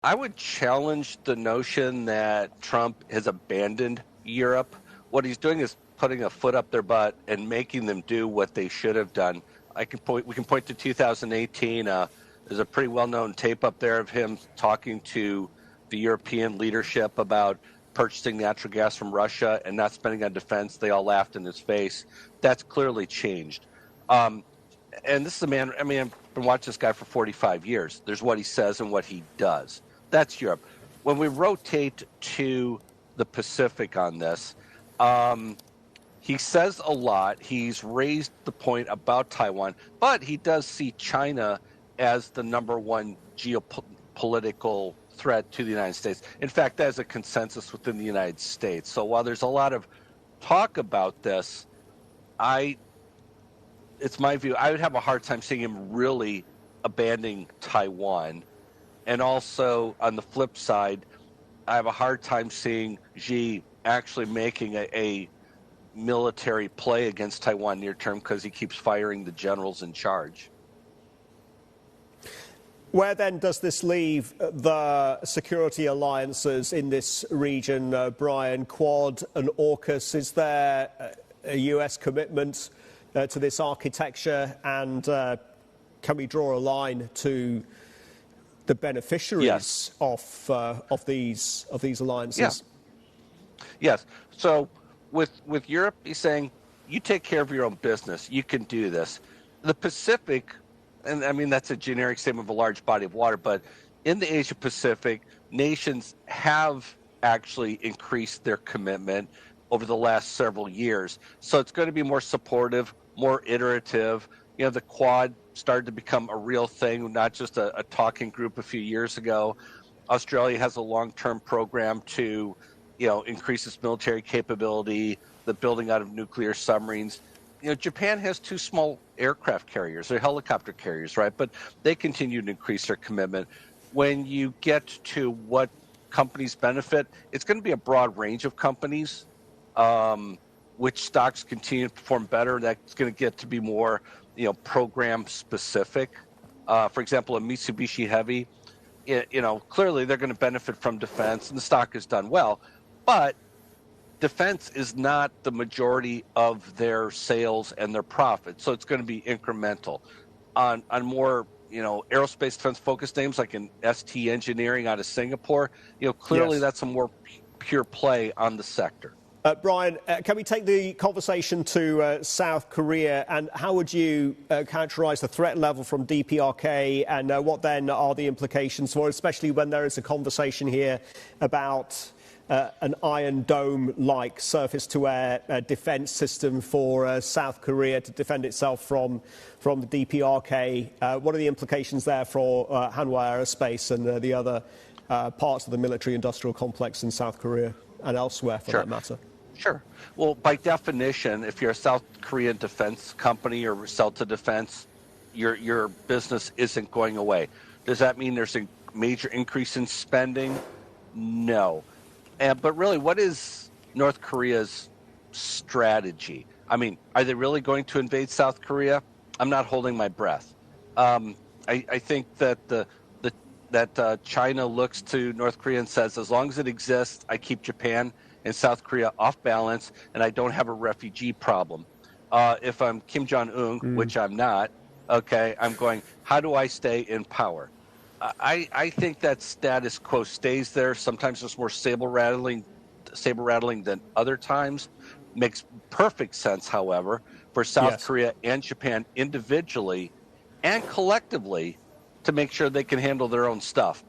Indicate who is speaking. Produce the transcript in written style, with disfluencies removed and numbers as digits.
Speaker 1: I would challenge the notion that Trump has abandoned Europe. What he's doing is putting a foot up their butt and making them do what they should have done. We can point to 2018. There's a pretty well-known tape up there of him talking to the European leadership about purchasing natural gas from Russia and not spending on defense. They all laughed in his face. That's clearly changed. And this is a man, I've been watching this guy for 45 years. There's what he says and what he does. That's Europe. When we rotate to the Pacific on this, he says a lot. He's raised the point about Taiwan, but he does see China as the number one geopolitical threat to the United States. In fact, that is a consensus within the United States. So while there's a lot of talk about this, it's my view, I would have a hard time seeing him really abandoning Taiwan. And also, on the flip side, I have a hard time seeing Xi actually making a military play against Taiwan near term because he keeps firing the generals in charge.
Speaker 2: Where then does this leave the security alliances in this region, Brian, Quad and AUKUS? Is there a US commitment to this architecture, and can we draw a line to the beneficiaries of these alliances?
Speaker 1: Yes. So with Europe, he's saying, you take care of your own business. You can do this. The Pacific, and that's a generic statement of a large body of water, but in the Asia Pacific, nations have actually increased their commitment over the last several years. So it's going to be more supportive, more iterative. The Quad started to become a real thing, not just a talking group a few years ago. Australia has a long-term program to, increase its military capability, the building out of nuclear submarines. Japan has 2 small aircraft carriers. They're helicopter carriers, right? But they continue to increase their commitment. When you get to what companies benefit, it's going to be a broad range of companies. Which stocks continue to perform better. That's going to get to be more, program specific. For example, a Mitsubishi Heavy, clearly they're going to benefit from defense, and the stock has done well. But defense is not the majority of their sales and their profits, so it's going to be incremental. On more, aerospace defense focused names like an ST Engineering out of Singapore, clearly that's a more pure play on the sector.
Speaker 2: Brian, can we take the conversation to South Korea, and how would you characterize the threat level from DPRK, and what then are the implications for, especially when there is a conversation here about an Iron Dome-like surface-to-air defense system for South Korea to defend itself from the DPRK? What are the implications there for Hanwha Aerospace and the other parts of the military-industrial complex in South Korea and elsewhere, for that matter?
Speaker 1: Sure. Well, by definition, if you're a South Korean defense company or sell to defense, your business isn't going away. Does that mean there's a major increase in spending? No. But really, what is North Korea's strategy? Are they really going to invade South Korea? I'm not holding my breath. I think that China looks to North Korea and says, as long as it exists, I keep Japan and South Korea off balance, and I don't have a refugee problem. If I'm Kim Jong-un, which I'm not, I'm going, how do I stay in power? I think that status quo stays there. Sometimes it's more saber rattling than other times. Makes perfect sense, however, for South Korea and Japan individually and collectively to make sure they can handle their own stuff.